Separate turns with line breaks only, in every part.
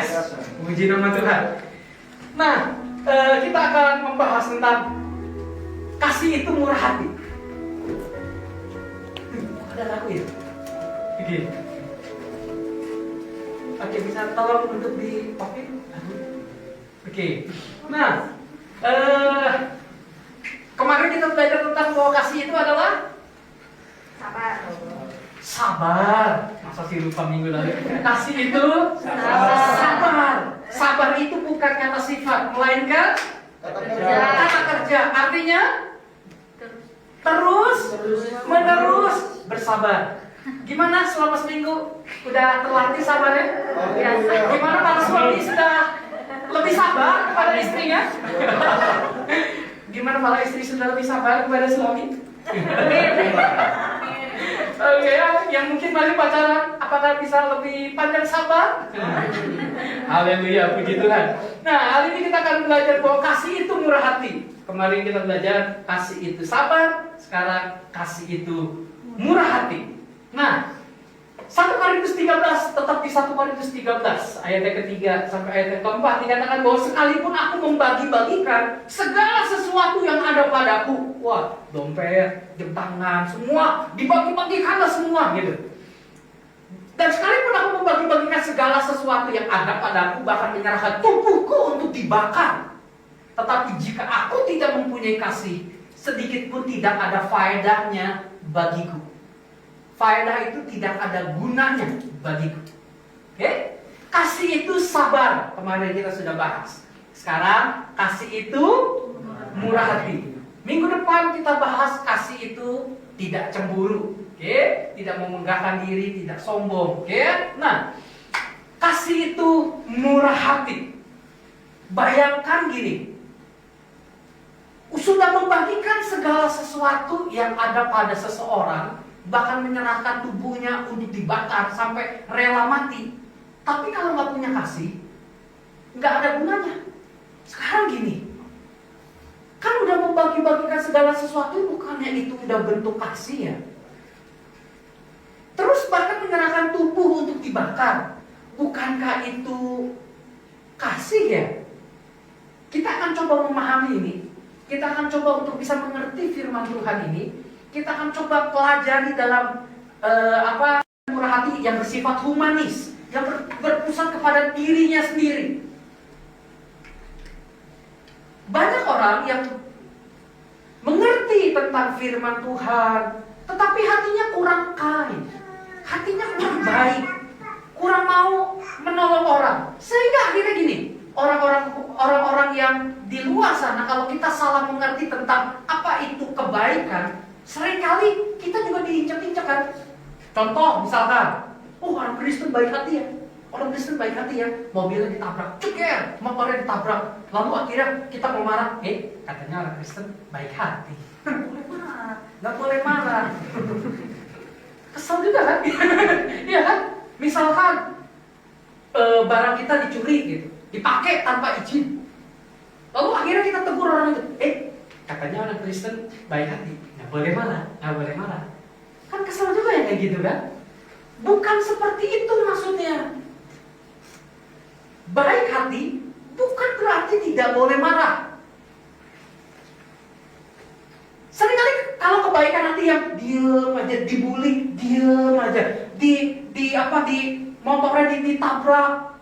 Yes, puji nama Tuhan. Nah, kita akan membahas tentang kasih itu murah hati. Ada lagu ya? Oke. Oke, bisa tolong untuk di topik. Oke. Nah, kemarin kita belajar tentang bahwa kasih itu adalah
Sabar.
sabar. Masa sih lupa minggu lalu? Kasih itu
Sabar.
sabar. Sabar itu bukan kata sifat, melainkan kata kerja. Artinya terus menerus bersabar. Gimana selama seminggu? Udah terlatih sabarnya? Gimana para suami sudah lebih sabar kepada istrinya? Gimana para istri sudah lebih sabar kepada suami? Oke, yang mungkin masih pacaran, apakah bisa lebih panjang sabar? Haleluya, puji Tuhan. Nah, hari ini kita akan belajar bahwa kasih itu murah hati. Kemarin kita belajar kasih itu sabar, sekarang kasih itu murah hati. Nah, 1 Korintus 13, tetap di 1 Korintus 13 ayat yang ketiga sampai ayat yang keempat dikatakan bahwa sekalipun aku membagi-bagikan segala sesuatu yang ada padaku, wah, dompet, jam tangan, semua dibagi-bagikanlah semua gitu. Dan sekalipun aku membagi-bagikan segala sesuatu yang ada padaku, bahkan menyerahkan tubuhku untuk dibakar, tetapi jika aku tidak mempunyai kasih, sedikit pun tidak ada faedahnya bagiku. Faedah itu tidak ada gunanya bagiku. Oke? Kasih itu sabar. Kemarin kita sudah bahas. Sekarang kasih itu murah hati. Minggu depan kita bahas kasih itu tidak cemburu. Oke? Tidak memenggahkan diri, tidak sombong. Oke? Nah, kasih itu murah hati. Bayangkan gini. Sudah membagikan segala sesuatu yang ada pada seseorang, bahkan menyerahkan tubuhnya untuk dibakar sampai rela mati. Tapi kalau nggak punya kasih, nggak ada gunanya. Sekarang gini, kan udah membagi-bagikan segala sesuatu, bukannya itu udah bentuk kasih ya? Terus bahkan menyerahkan tubuh untuk dibakar, bukankah itu kasih ya? Kita akan coba memahami ini. Kita akan coba untuk bisa mengerti firman Tuhan ini. Kita akan coba pelajari dalam murah hati yang bersifat humanis, yang berpusat kepada dirinya sendiri. Banyak orang yang mengerti tentang firman Tuhan, tetapi hatinya kurang kind, hatinya kurang baik, kurang mau menolong orang. Sehingga akhirnya gini, orang-orang yang di luar sana, kalau kita salah mengerti tentang apa itu kebaikan, seringkali kita juga diinjak-injak kan. Contoh misalkan, orang Kristen baik hati ya, orang Kristen baik hati ya, mobilnya ditabrak, ceker, motornya ditabrak, lalu akhirnya kita mau marah, katanya orang Kristen baik hati, nggak boleh marah, kesel juga kan, iya kan? Misalkan barang kita dicuri gitu, dipakai tanpa izin, lalu akhirnya kita tegur orang itu, katanya orang Kristen baik hati, nggak boleh marah. Kan kesel juga ya kayak gitu kan? Bukan seperti itu maksudnya. Baik hati bukan berarti tidak boleh marah. Seringkali kalau kebaikan hati yang diem aja, dibully, diem aja, di motornya ditabrak,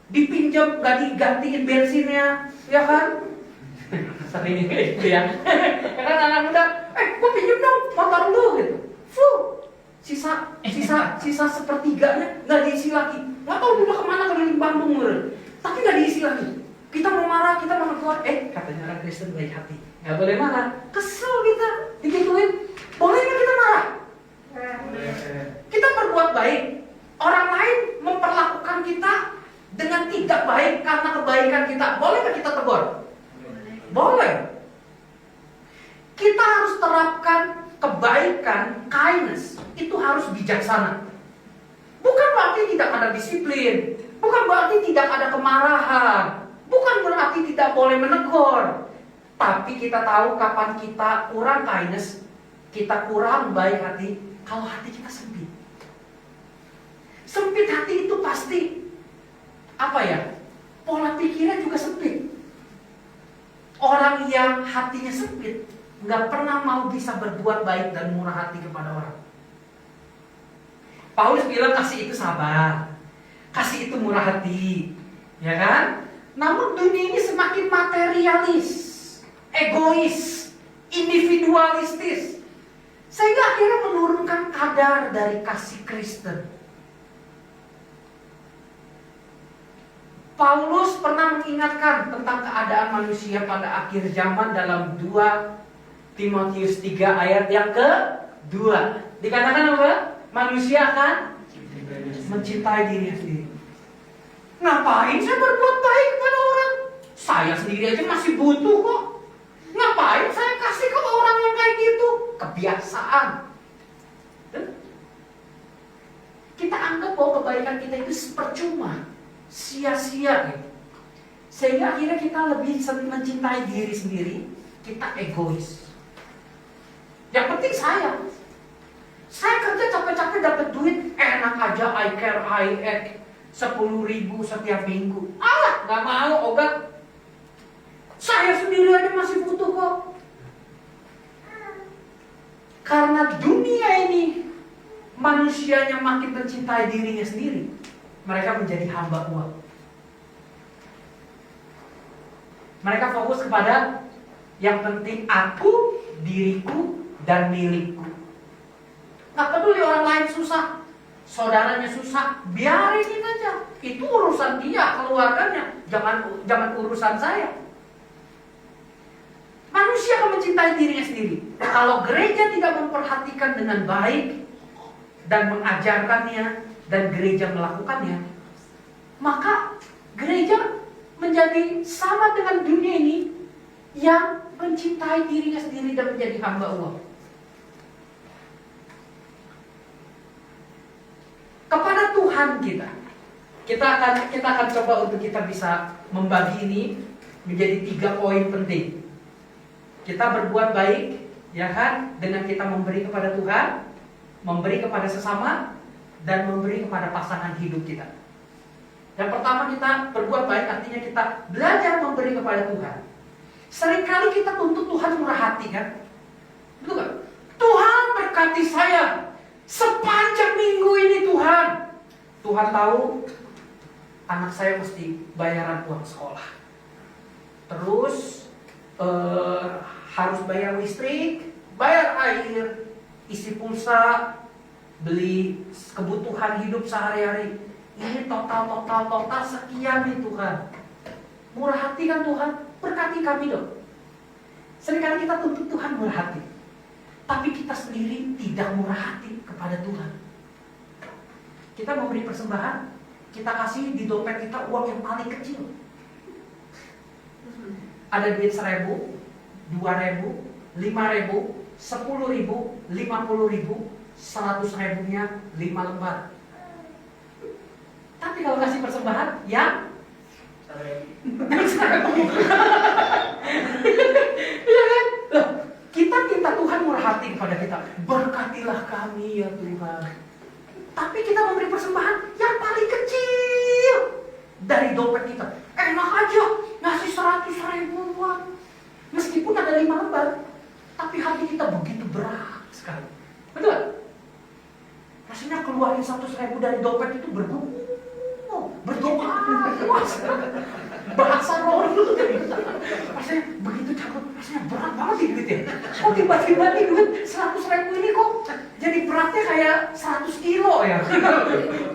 dipinjam gak digantiin bensinnya, ya kan? Sering kayak gitu ya. Karena anak muda, gua pinjam dong motor lu gitu. Sisa sepertiganya nggak diisi lagi. Nggak tahu udah kemana keliling Bandung tapi nggak diisi lagi. Kita mau marah, kita mau keluar. Katanya orang Kristen baik hati, nggak boleh marah. Kesel kita digituin. Boleh nggak kita marah? Kita berbuat baik, orang lain memperlakukan kita dengan tidak baik karena kebaikan kita. Boleh nggak kita tegur? Boleh. Kita harus terapkan kebaikan, kindness, itu harus bijaksana. Bukan berarti tidak ada disiplin, bukan berarti tidak ada kemarahan, bukan berarti tidak boleh menegur. Tapi kita tahu kapan kita kurang kindness, kita kurang baik hati, kalau hati kita sempit. Sempit hati itu pasti apa ya? Pola pikirnya juga sempit. Orang yang hatinya sempit nggak pernah mau bisa berbuat baik dan murah hati kepada orang. Paulus bilang kasih itu sabar, kasih itu murah hati, ya kan? Namun dunia ini semakin materialis, egois, individualistis, sehingga akhirnya menurunkan kadar dari kasih Kristen. Paulus pernah mengingatkan tentang keadaan manusia pada akhir zaman dalam 2 Timotius 3 ayat yang ke-2. Dikatakan apa? Manusia akan mencintai dirinya sendiri. Ngapain saya berbuat baik kepada orang? Saya sendiri aja masih butuh kok. Ngapain saya kasih ke orang yang kayak gitu? Kebiasaan. Kita anggap bahwa kebaikan kita itu percuma, sia-sia gitu. Sehingga akhirnya kita lebih mencintai diri sendiri. Kita egois. Yang penting saya kerja capek-capek dapat duit, enak aja, I care, I act, 10.000 setiap minggu. Alah, gak mau, ogah. Saya sendiri aja masih butuh kok. Karena dunia ini manusianya makin mencintai dirinya sendiri, mereka menjadi hamba uang. Mereka fokus kepada yang penting aku, diriku, dan milikku. Gak peduli orang lain susah, saudaranya susah, biarin aja. Itu urusan dia, keluarganya, jangan urusan saya. Manusia akan mencintai dirinya sendiri. Kalau gereja tidak memperhatikan dengan baik dan mengajarkannya dan gereja melakukannya, maka gereja menjadi sama dengan dunia ini yang mencintai dirinya sendiri dan menjadi hamba uang. Kepada Tuhan kita akan coba untuk kita bisa membagi ini menjadi 3 poin penting. Kita berbuat baik, ya kan, dengan kita memberi kepada Tuhan, memberi kepada sesama, dan memberi kepada pasangan hidup kita. Yang pertama, kita berbuat baik artinya kita belajar memberi kepada Tuhan. Seringkali kita tuntut Tuhan murah hati, kan? Betul kan? Tuhan berkati saya sepanjang minggu ini, Tuhan. Tuhan tahu anak saya mesti bayaran uang sekolah. Terus harus bayar listrik, bayar air, isi pulsa, beli kebutuhan hidup sehari-hari. Ini total sekian nih Tuhan. Murah hati kan Tuhan? Berkati kami dong. Seringkali kita tuntut Tuhan murah hati, tapi kita sendiri tidak murah hati kepada Tuhan. Kita memberi persembahan, kita kasih di dompet kita uang yang paling kecil. Ada duit 1.000, 2.000, 5.000, 10.000, 50.000, 100.000-nya 5 lembar. Tapi kalau kasih persembahan, ya iya kan? Loh, kita minta Tuhan murah hati kepada kita. Berkatilah kami ya Tuhan. Tapi kita memberi persembahan yang paling kecil dari dompet kita. Enak aja ngasih 100.000-an. Meskipun ada 5 lembar, tapi hati kita begitu berat sekali. Betul? Rasanya keluarin 100.000 dari dompet itu bergumul, berdoa, bahasa roh itu. Rasanya begitu takut, rasanya berat banget nih duitnya. Kok tiba-tiba nih duit 100.000 ini kok jadi beratnya kayak 100 kilo ya.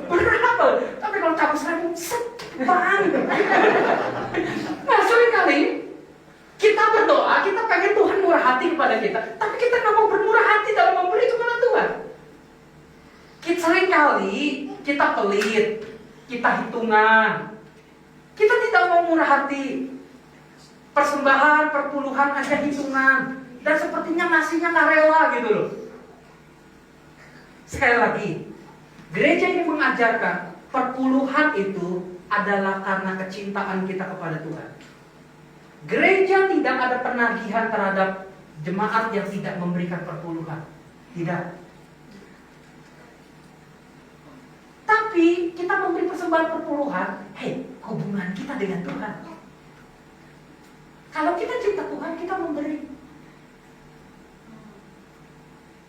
Berat banget. Tapi kalau cabut 1.000, sepang. Nah, seringkali kita berdoa, kita pengen Tuhan murah hati kepada kita, tapi kita nggak mau bermurah hati dalam memberi kepada Tuhan. Seringkali kita pelit, kita hitungan, kita tidak mau murah hati. Persembahan, perpuluhan aja hitungan, dan sepertinya ngasihnya nggak rela gitu loh. Sekali lagi, gereja ini mengajarkan perpuluhan itu adalah karena kecintaan kita kepada Tuhan. Gereja tidak ada penagihan terhadap jemaat yang tidak memberikan perpuluhan. Tidak. Tapi kita memberi persembahan perpuluhan, hey, hubungan kita dengan Tuhan. Kalau kita cinta Tuhan, kita memberi.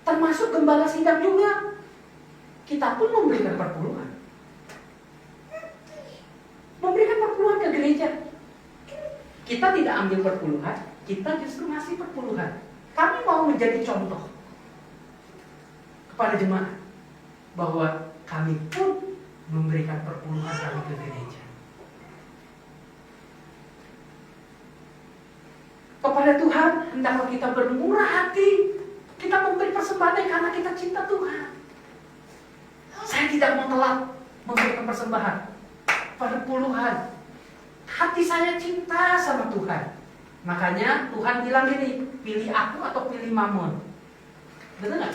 Termasuk gembala sidang juga. Kita pun memberikan perpuluhan. Memberikan perpuluhan ke gereja. Kita tidak ambil perpuluhan, kita justru ngasih perpuluhan. Kami mau menjadi contoh kepada jemaat bahwa kami pun memberikan perpuluhan kami ke gereja. Kepada Tuhan, hendaklah kita bermurah hati. Kita memberi persembahan karena kita cinta Tuhan. Saya tidak mau telat memberikan persembahan. Perpuluhan. Hati saya cinta sama Tuhan. Makanya Tuhan bilang gini, pilih aku atau pilih Mamon. Betul gak?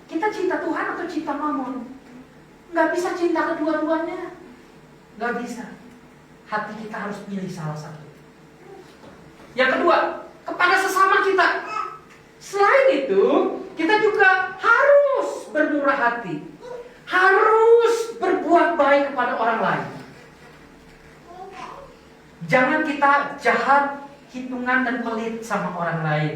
Kita cinta Tuhan atau cinta Mamon? Gak bisa cinta kedua-duanya. Gak bisa. Hati kita harus pilih salah satu. Yang kedua, kepada sesama kita. Selain itu, kita juga harus bermurah hati. Harus berbuat baik kepada orang lain. Jangan kita jahat, hitungan dan pelit sama orang lain.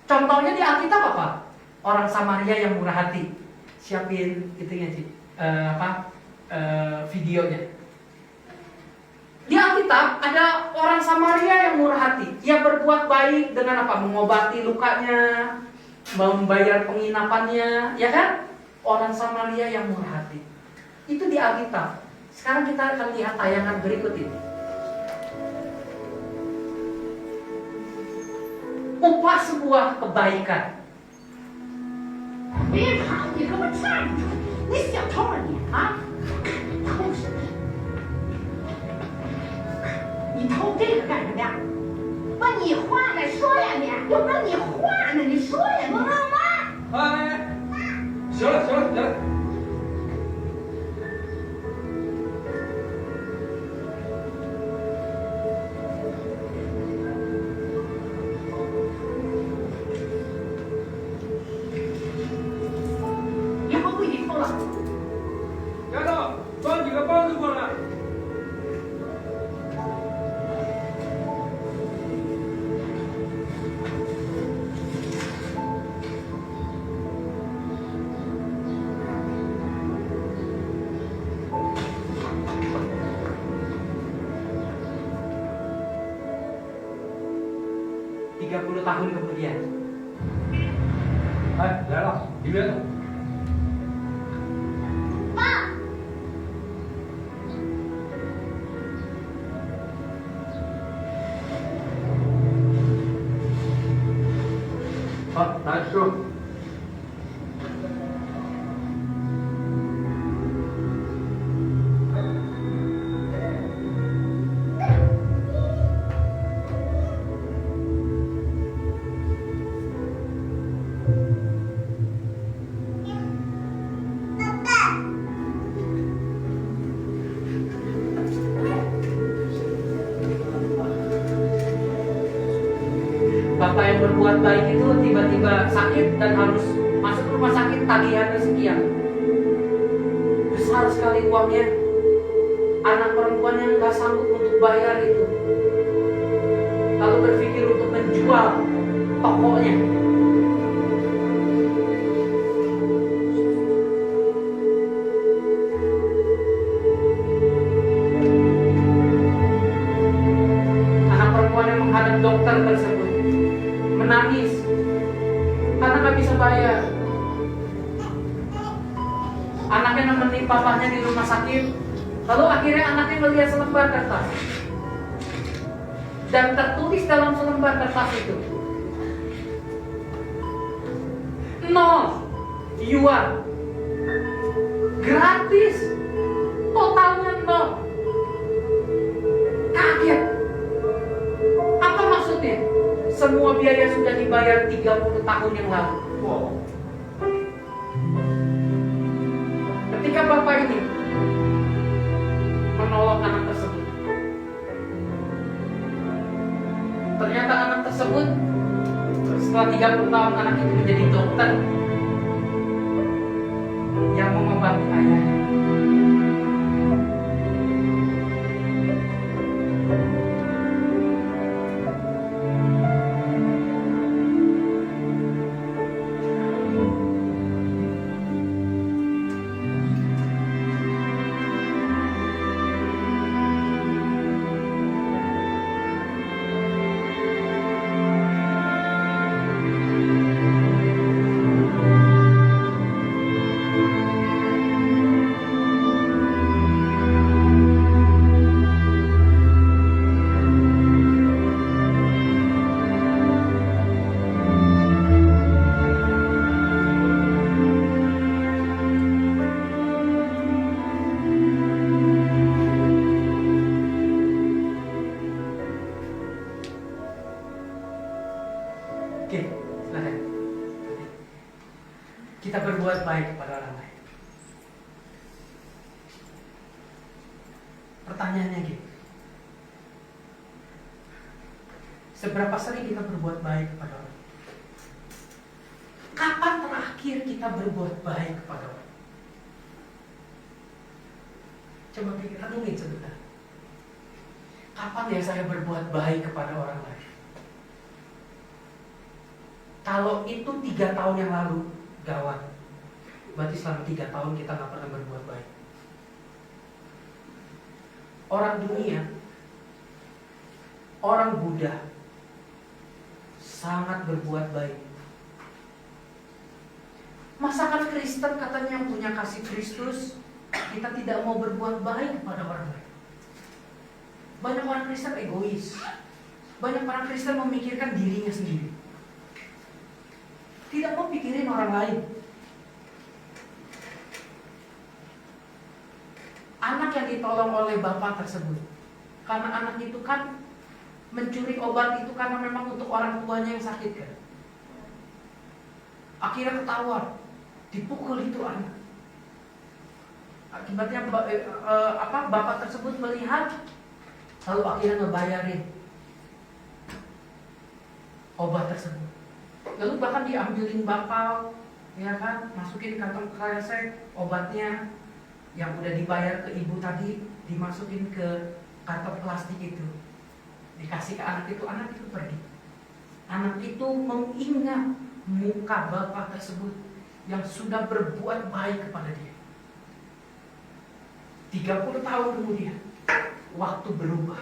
Contohnya di Alkitab apa? Orang Samaria yang murah hati. Siapin itunya sih, videonya. Di Alkitab ada orang Samaria yang murah hati. Ia berbuat baik dengan apa? Mengobati lukanya, membayar penginapannya, ya kan? Orang Samaria yang murah hati. Itu di Alkitab. Sekarang kita akan lihat tayangan berikut ini. Upah sebuah kebaikan.
别跑！你给我站住！你小偷啊你啊！偷什么？你偷这个干什么呀？把你话呢说呀你，有没有你话呢？你说呀你！妈！
哎，行了行了行了。
以后不许偷了。
丫头，装几个包子过来。
30 tahun kemudian.
哎，来了，里面走。
爸。
好，来吃。
Bapak yang berbuat baik itu tiba-tiba sakit dan harus masuk rumah sakit tagihannya sekian. Besar sekali uangnya. Anak perempuannya nggak sanggup untuk bayar itu. Lalu berpikir untuk menjual tokonya. Anak perempuan yang menghadap dokter tersebut menangis karena nggak bisa bayar. Anaknya nemenin papahnya di rumah sakit, lalu akhirnya anaknya melihat selembar kertas dan tertulis dalam selembar kertas itu, no yuan, gratis, totalnya no. Kaget. Apa maksudnya? Semua biaya sudah dibayar 30 tahun yang lalu.
Wow.
Ketika bapak ini menolong anak tersebut, ternyata anak tersebut setelah 30 tahun anak itu menjadi dokter yang mengobati ayahnya. Pertanyaannya gitu. Seberapa sering kita berbuat baik kepada orang? Kapan terakhir kita berbuat baik kepada orang? Coba pikir, renungin sebentar. Kapan ya saya berbuat baik kepada orang lain? Kalau itu 3 tahun yang lalu, gawat. Berarti selama 3 tahun kita gak pernah berbuat baik. Orang dunia, orang Buddha sangat berbuat baik. Masakan Kristen katanya yang punya kasih Kristus, kita tidak mau berbuat baik kepada orang lain. Banyak orang Kristen egois. Banyak orang Kristen memikirkan dirinya sendiri. Tidak mau pikirin orang lain. Anak yang ditolong oleh bapak tersebut, karena anak itu kan mencuri obat itu karena memang untuk orang tuanya yang sakit kan. Akhirnya ketahuan, dipukul itu anak. Akibatnya bapak tersebut melihat, lalu akhirnya ngebayarin obat tersebut. Lalu bahkan diambilin bakal, ya kan, masukin kantong kresek obatnya yang udah dibayar ke ibu tadi, dimasukin ke kantong plastik itu, dikasih ke anak itu pergi. Anak itu mengingat muka bapak tersebut yang sudah berbuat baik kepada dia. 30 tahun kemudian, waktu berubah.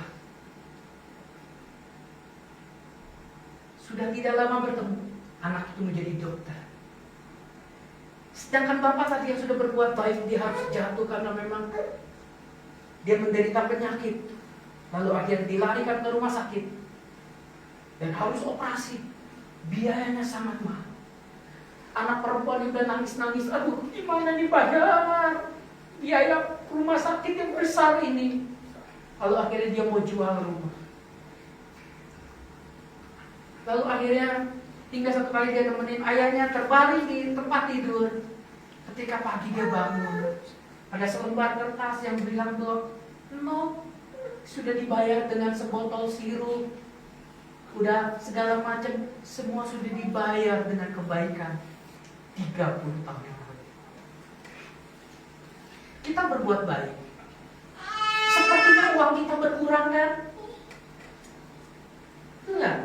Sudah tidak lama bertemu, anak itu menjadi dokter. Sedangkan bapak tadi yang sudah berbuat baik, dia harus jatuh karena memang dia menderita penyakit. Lalu akhirnya dilarikan ke rumah sakit dan harus operasi. Biayanya sangat mahal. Anak perempuan yang udah nangis-nangis, aduh gimana dibayar biaya rumah sakit yang besar ini. Lalu akhirnya dia mau jual rumah. Lalu akhirnya tinggal satu kali dia nemenin ayahnya terbaring di tempat tidur. Ketika pagi dia bangun, ada selembar kertas yang bilang bahwa no, sudah dibayar dengan sebotol sirup, udah segala macam, semua sudah dibayar dengan kebaikan. 30 tahun yang lalu kita berbuat baik, sepertinya uang kita berkurang kan? Enggak.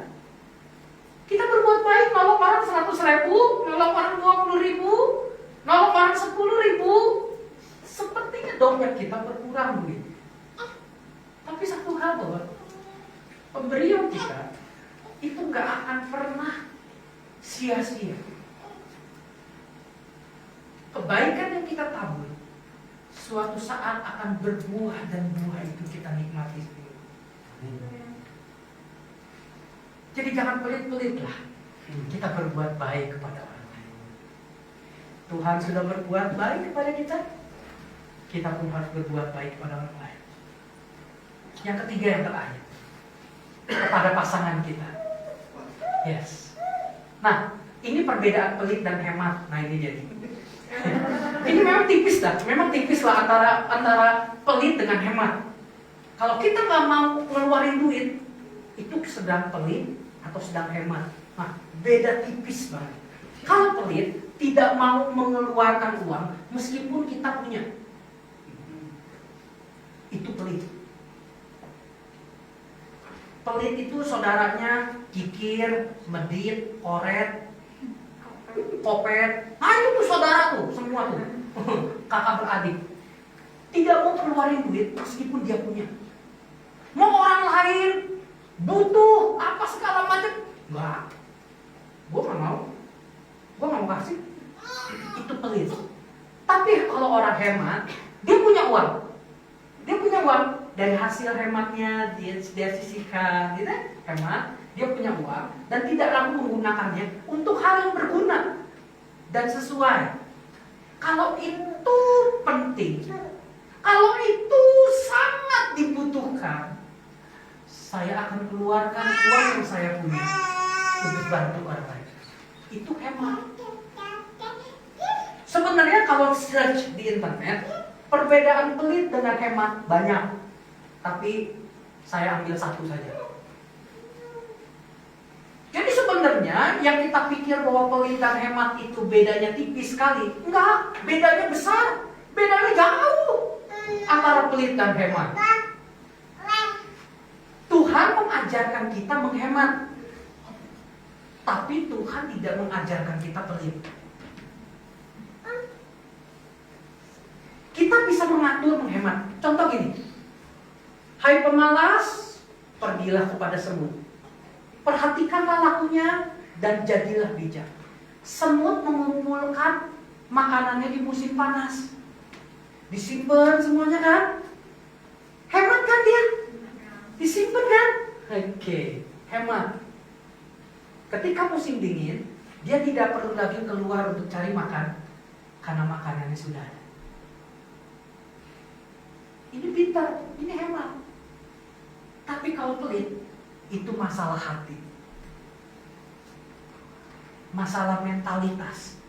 Kita berbuat baik, nolong orang 100.000, nolong orang 20.000, nolong orang 10.000. Sepertinya dompet kita berkurang begitu. Tapi satu hal bahwa pemberian kita itu gak akan pernah sia-sia. Kebaikan yang kita tabur suatu saat akan berbuah, dan buah itu kita nikmati sendiri. Jadi jangan pelit-pelit lah kita berbuat baik kepada orang lain. Tuhan sudah berbuat baik kepada kita, kita pun harus berbuat baik kepada orang lain. Yang ketiga, yang terakhir, kepada pasangan kita. Yes. Nah, ini perbedaan pelit dan hemat. Nah ini jadi. Ini memang tipis lah, antara pelit dengan hemat. Kalau kita nggak mau ngeluarin duit, itu sedang pelit atau sedang hemat. Nah, beda tipis banget. Kalau pelit tidak mau mengeluarkan uang meskipun kita punya, itu pelit. Pelit itu saudaranya kikir, medit, koret, kopet. Nah itu tuh saudara tuh, semua tuh. Kakak beradik. Tidak mau keluarin duit meskipun dia punya. Mau orang lain butuh apa segala macam, enggak. Gue gak mau kasih. Itu pelit. Tapi kalau orang hemat, dia punya uang. Dari hasil hematnya dia sisihkan, gitu, hemat. Dia punya uang dan tidak ragu menggunakannya untuk hal yang berguna dan sesuai. Kalau itu penting, kalau itu sangat dibutuhkan, saya akan keluarkan uang yang saya punya untuk bantu orang lain. Itu hemat. Sebenarnya kalau search di internet, perbedaan pelit dengan hemat banyak. tapi saya ambil satu saja. Jadi sebenarnya yang kita pikir bahwa pelit dan hemat itu bedanya tipis sekali, enggak, bedanya besar, bedanya jauh antara pelit dan hemat. Tuhan mengajarkan kita menghemat, tapi Tuhan tidak mengajarkan kita pelit. Kita bisa mengatur menghemat. Contoh gini, hai pemalas, pergilah kepada semut. Perhatikanlah lakunya dan jadilah bijak. Semut mengumpulkan makanannya di musim panas, disimpan semuanya kan? Hemat kan dia? Disimpan kan? Oke, hemat. Ketika musim dingin, dia tidak perlu lagi keluar untuk cari makan karena makanannya sudah ada. Ini pintar, ini hemat. Tapi kalau pelit, itu masalah hati, masalah mentalitas.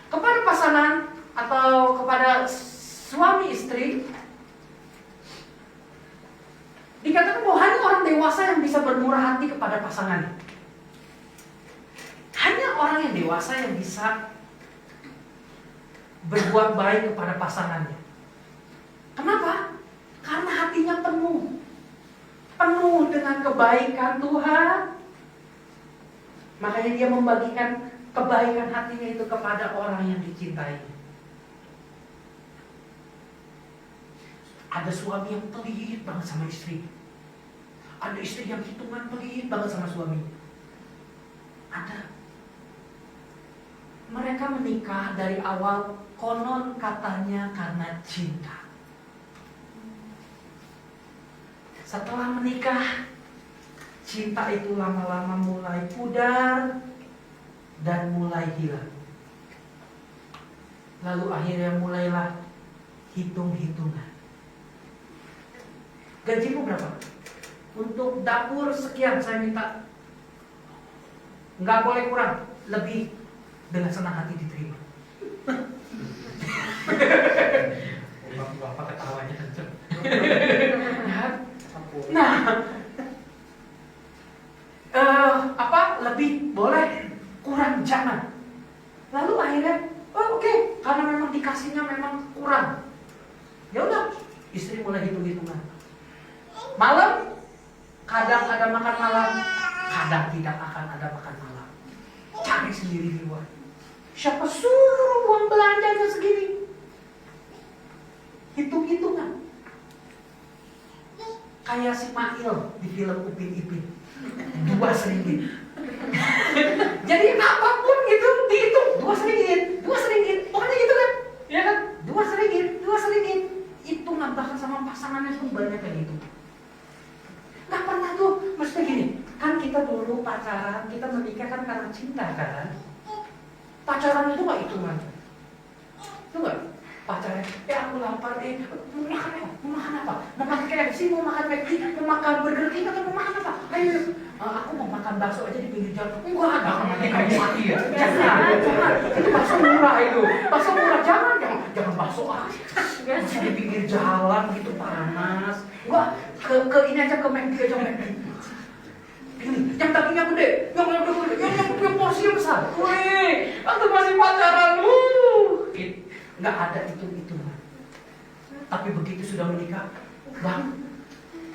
Kepada pasangan atau kepada suami istri, dikatakan bahwa hanya orang dewasa yang bisa bermurah hati kepada pasangannya. Hanya orang yang dewasa yang bisa berbuat baik kepada pasangannya. Kenapa? Karena hatinya penuh dengan kebaikan Tuhan. Makanya dia membagikan kebaikan hatinya itu kepada orang yang dicintai. Ada suami yang pelit banget sama istri. Ada istri yang hitungan pelit banget sama suami. Ada. Mereka menikah dari awal konon katanya karena cinta. Setelah menikah, cinta itu lama-lama mulai pudar dan mulai hilang. Lalu akhirnya mulailah hitung-hitungan. Gajimu berapa? Untuk dapur sekian saya minta. Nggak boleh kurang, lebih, dengan senang hati diterima. Bapak ketawanya kenceng. Nah, lebih boleh, kurang jangan. Lalu akhirnya, oke, karena memang dikasihnya memang kurang. Ya udah, istri mulai hitung-hitungan. Malam, kadang ada makan malam, kadang tidak akan ada makan malam. Cari sendiri di luar. Siapa suruh uang belanjanya segini? Hitung-hitungan. Kayak si Mail di film Upin Ipin, 2 ringgit. Jadi apapun itu dihitung, 2 ringgit, pokoknya gitu kan? Ya kan? 2 ringgit. Hitungan bahkan sama pasangannya pun banyak kayak gitu. Gak pernah tuh, maksudnya gini, kan kita dulu pacaran, kita menikah kan karena cinta kan? Pacaran itu gak hitungan. Itu gak? Pacarnya, aku lapar, mau makan apa? Mau makan KFC, mau makan McD, mau makan Burger King, atau mau makan apa? Ayo, aku mau makan bakso aja di pinggir jalan. Enggak, akan nanti kamu mati ya. Jangan, itu bakso murah itu. Bakso murah, jangan bakso masih di pinggir jalan gitu panas. Enggak, ke ini aja, ke McD aja, McD. Ini, yang dagingnya gede, yang porsinya besar. Wih, aku masih pacaran, nggak ada hitung-hitungan. Tapi begitu sudah menikah, Bang,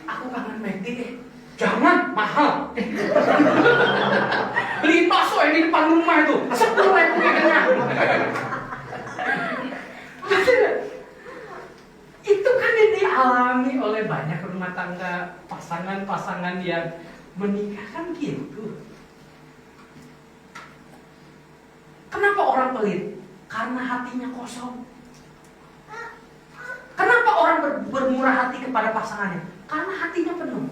aku kangen McD deh. Jangan, mahal. Beliin bakso yang di depan rumah itu, 10.000 kenyang. Itu kan yang dialami oleh banyak rumah tangga, pasangan-pasangan yang menikah kan gitu. Kenapa orang pelit? Karena hatinya kosong. Kenapa orang bermurah hati kepada pasangannya? Karena hatinya penuh.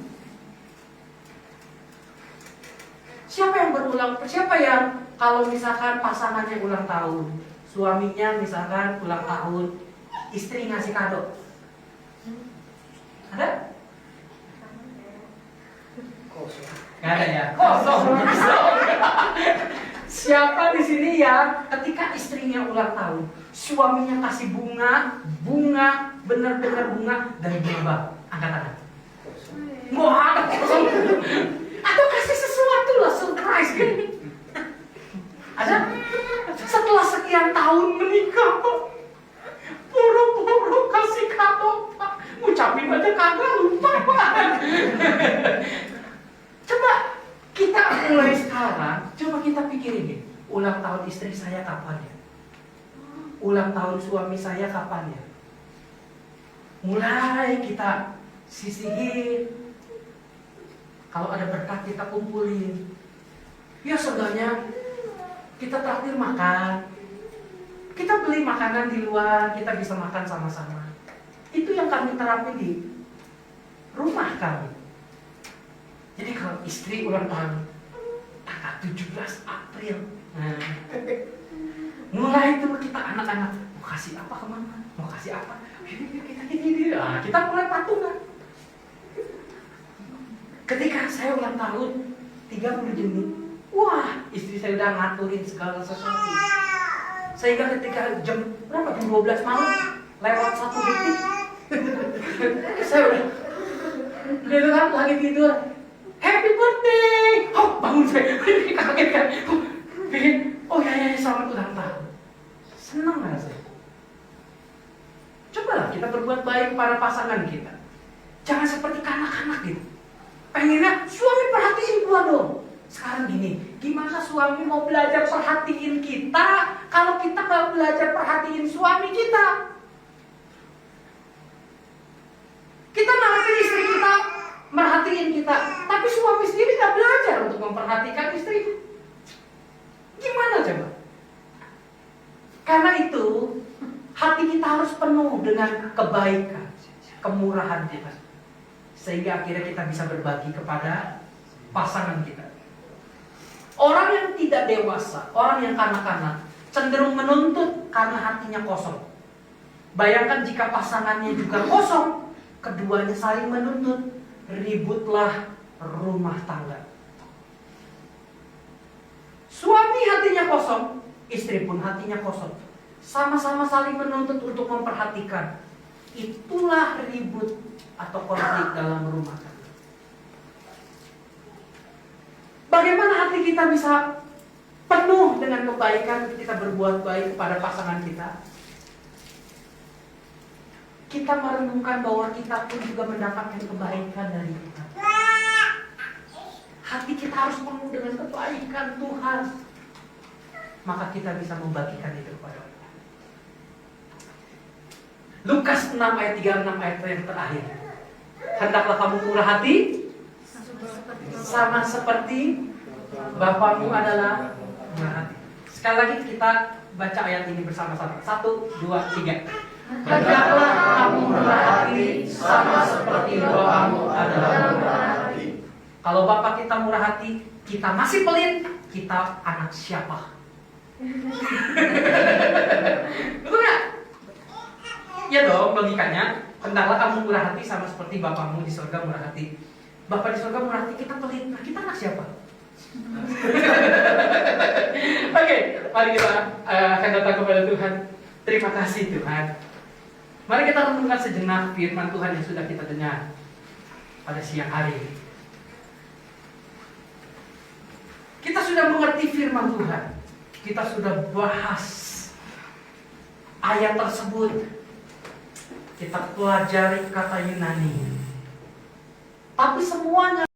Siapa yang kalau misalkan pasangannya ulang tahun, suaminya misalkan ulang tahun, istri ngasih kado? Ada? Kosong. Gak ada ya? Kosong. Siapa di sini ya ketika istrinya ulang tahun, suaminya kasih bunga, benar-benar bunga dari bunga bak. Angkat tangan. Wah, atau kasih sesuatu lah, surprise gitu. Ada? Setelah sekian tahun menikah, pura-pura kasih kado, Pak. Ngucapin aja kagak, lupa, Pak. Coba kita mulai sekarang, coba kita pikirin nih, ulang tahun istri saya kapan ya? Ulang tahun suami saya kapan ya? Mulai kita sisihin. Kalau ada berkat kita kumpulin. Ya seenggaknya kita traktir makan. Kita beli makanan di luar, kita bisa makan sama-sama. Itu yang kami terapin di rumah kami. Jadi kalau istri ulang tahun tanggal 17 April, nah, mulai itu kita anak-anak mau kasih apa ke mama, mau kasih apa, kita mulai patungan. Ketika saya ulang tahun 30 Juni, wah istri saya udah ngaturin segala sesuatu. Sehingga ketika jam berapa? Jam 12 malam lewat 1 detik, saya udah dia kan lagi tidur. Happy birthday! Oh, bangun saya, kaget kan? Oh ya, selamat ulang tahun. Senang gak saya? Cobalah kita berbuat baik kepada pasangan kita. Jangan seperti kanak-kanak gitu. Pengennya suami perhatiin gua dong. Sekarang gini, gimana suami mau belajar perhatiin kita kalau kita gak belajar perhatiin suami kita? Kita merhatiin istri kita, merhatiin kita, tapi suami sendiri gak belajar untuk memperhatikan istri. Gimana coba? Karena itu hati kita harus penuh dengan kebaikan, kemurahan kita, sehingga akhirnya kita bisa berbagi kepada pasangan kita. Orang yang tidak dewasa, orang yang kanak-kanak, cenderung menuntut karena hatinya kosong. Bayangkan jika pasangannya juga kosong, keduanya saling menuntut, ributlah rumah tangga. Suami hatinya kosong, istri pun hatinya kosong. Sama-sama saling menuntut untuk memperhatikan. Itulah ribut atau konflik dalam rumah tangga. Bagaimana hati kita bisa penuh dengan kebaikan, kita berbuat baik kepada pasangan kita? Kita merenungkan bahwa kita pun juga mendapatkan kebaikan dari Tuhan. Hati kita harus penuh dengan kebaikan Tuhan. Maka kita bisa membagikan itu kepada orang. Lukas 6 ayat 36 ayat yang terakhir. Hendaklah kamu murah hati, sama seperti Bapamu adalah murah hati. Sekali lagi kita baca ayat ini bersama-sama. 1, 2, 3. Hendaklah kamu murah hati, sama seperti Bapamu adalah murah hati. Kalau Bapak kita murah hati, kita masih pelit, kita anak siapa? Betul nggak? Ya dong, logikanya. Hendaklah kamu murah hati sama seperti Bapamu di surga murah hati. Bapak di surga murah hati, kita pelit. Nah, kita anak siapa? Oke, mari kita akan datang kepada Tuhan. Terima kasih Tuhan. Mari kita renungkan sejenak firman Tuhan yang sudah kita dengar pada siang hari ini. Kita sudah mengerti firman Tuhan. Kita sudah bahas ayat tersebut. Kita pelajari kata Yunani. Tapi semuanya